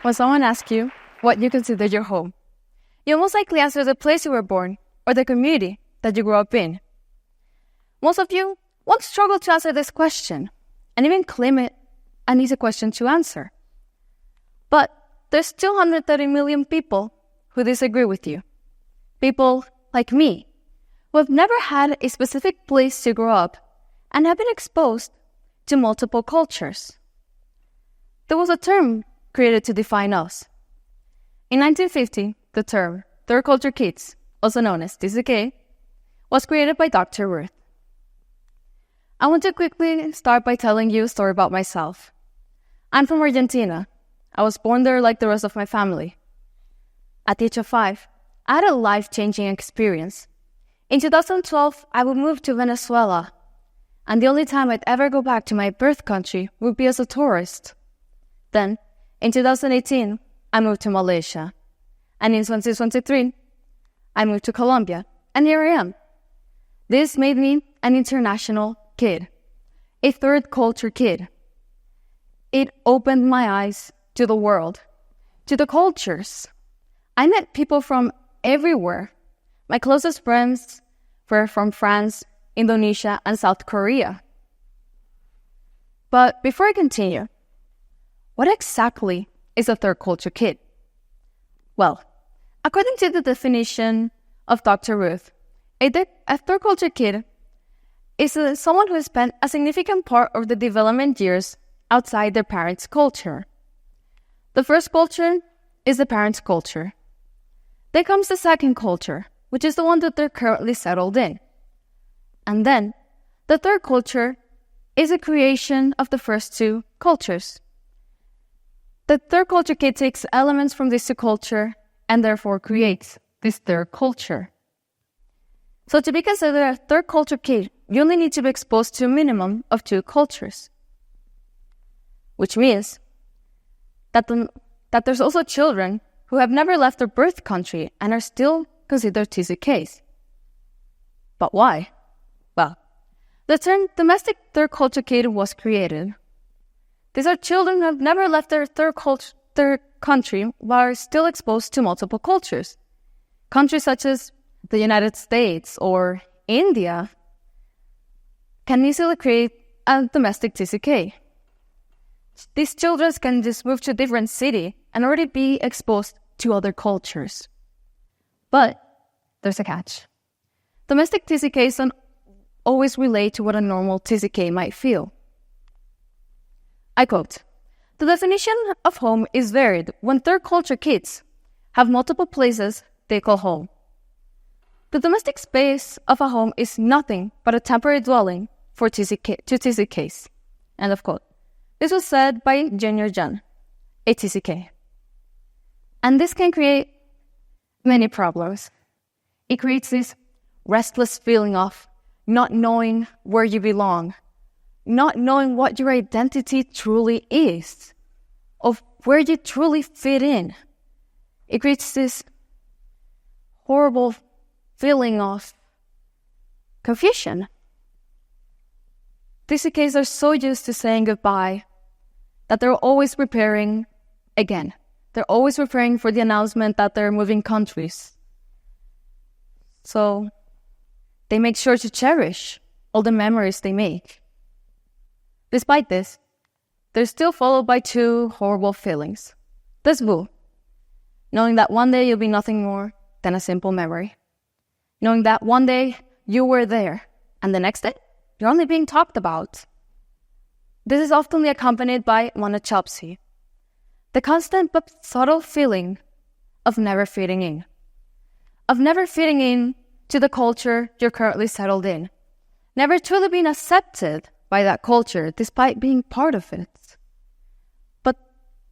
When someone asks you what you consider your home, you most likely answer the place you were born or the community that you grew up in. Most of you won't struggle to answer this question and even claim it an easy question to answer. But there's 230 million people who disagree with you. People like me, who have never had a specific place to grow up and have been exposed to multiple cultures. There was a term created to define us. In 1950, the term third culture kids, also known as TCK, was created by Dr. Ruth. I want to quickly start by telling you a story about myself. I'm from Argentina. I was born there like the rest of my family. At the age of 5, I had a life-changing experience. In 2012, I would move to Venezuela, and the only time I'd ever go back to my birth country would be as a tourist. Then, in 2018, I moved to Malaysia, and in 2023, I moved to Colombia, and here I am. This made me an international kid, a third culture kid. It opened my eyes to the world, to the cultures. I met people from everywhere. My closest friends were from France, Indonesia, and South Korea. But before I continue, what exactly is a third culture kid? Well, according to the definition of Dr. Ruth, a third culture kid is someone who has spent a significant part of the development years outside their parents' culture. The first culture is the parents' culture. Then comes the second culture, which is the one that they're currently settled in. And then, the third culture is a creation of the first two cultures. The third culture kid takes elements from these two cultures and therefore creates this third culture. So to be considered a third culture kid, you only need to be exposed to a minimum of 2 cultures. Which means that there's also children who have never left their birth country and are still considered TCKs. But why? Well, the term domestic third culture kid was created. These are children who have never left their third country but are still exposed to multiple cultures. Countries such as the United States or India can easily create a domestic TCK. These children can just move to a different city and already be exposed to other cultures. But there's a catch. Domestic TCKs don't always relate to what a normal TCK might feel. I quote, "The definition of home is varied when third culture kids have multiple places they call home. The domestic space of a home is nothing but a temporary dwelling for TCKs." End of quote. This was said by Junior John, a TCK. And this can create many problems. It creates this restless feeling of not knowing where you belong, not knowing what your identity truly is, of where you truly fit in. It creates this horrible feeling of confusion. TCKs are so used to saying goodbye that they're always preparing again. They're always preparing for the announcement that they're moving countries. So they make sure to cherish all the memories they make. Despite this, they're still followed by 2 horrible feelings. This boo, knowing that one day you'll be nothing more than a simple memory. Knowing that one day you were there, and the next day, you're only being talked about. This is often accompanied by monachopsy, the constant but subtle feeling of never fitting in. Of never fitting in to the culture you're currently settled in. Never truly being accepted by that culture despite being part of it. But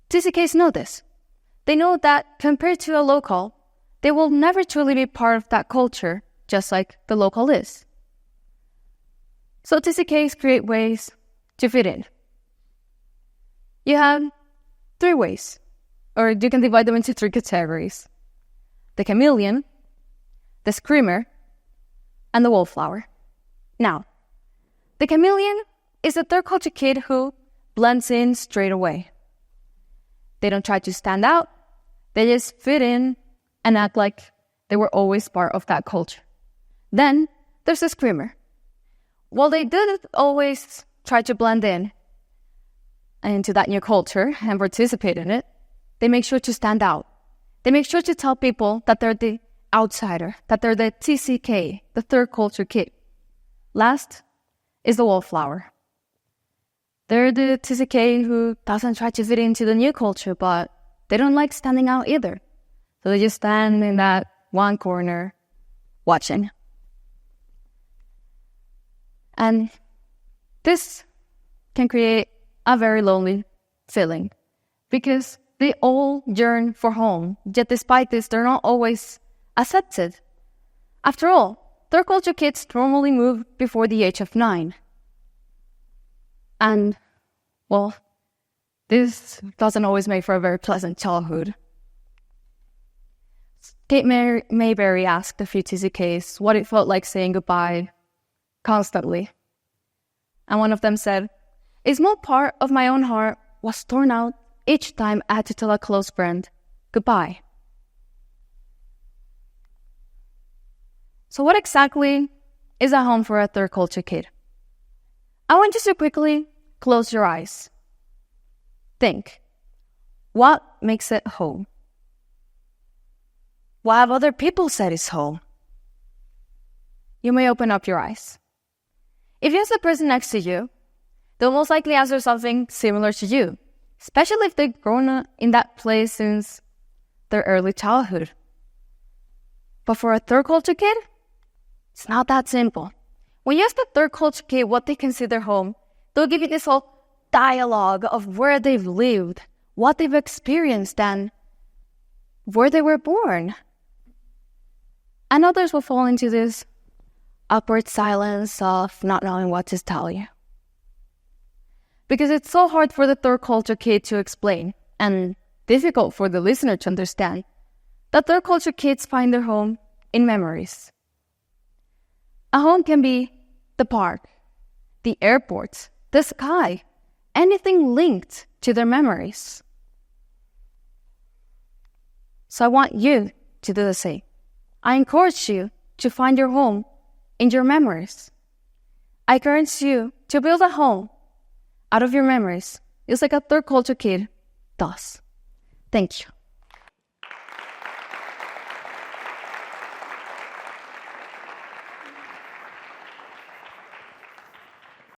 TCKs know this. They know that compared to a local, they will never truly be part of that culture, just like the local is. So TCKs create ways to fit in. You have 3 ways, or you can divide them into 3 categories. The chameleon, the screamer, and the wallflower. Now, the chameleon is a third culture kid who blends in straight away. They don't try to stand out. They just fit in and act like they were always part of that culture. Then there's the screamer. While they didn't always try to blend in into that new culture and participate in it, they make sure to stand out. They make sure to tell people that they're the outsider, that they're the TCK, the third culture kid. Last is the wallflower. They're the TCK who doesn't try to fit into the new culture, but they don't like standing out either. So they just stand in that one corner watching. And this can create a very lonely feeling because they all yearn for home, yet despite this, they're not always accepted. After all, third culture kids normally move before the age of 9. And, well, this doesn't always make for a very pleasant childhood. Kate Mayberry asked a few TCKs what it felt like saying goodbye constantly. And one of them said, "A small part of my own heart was torn out each time I had to tell a close friend goodbye." So what exactly is a home for a third culture kid? I want you to quickly close your eyes. Think, what makes it home? What have other people said is home? You may open up your eyes. If you ask the person next to you, they'll most likely answer something similar to you, especially if they've grown up in that place since their early childhood. But for a third culture kid, it's not that simple. When you ask the third culture kid what they consider home, they'll give you this whole dialogue of where they've lived, what they've experienced, and where they were born. And others will fall into this awkward silence of not knowing what to tell you. Because it's so hard for the third culture kid to explain, and difficult for the listener to understand, that third culture kids find their home in memories. A home can be the park, the airport, the sky, anything linked to their memories. So I want you to do the same. I encourage you to find your home in your memories. I encourage you to build a home out of your memories, just like a third culture kid does. Thank you.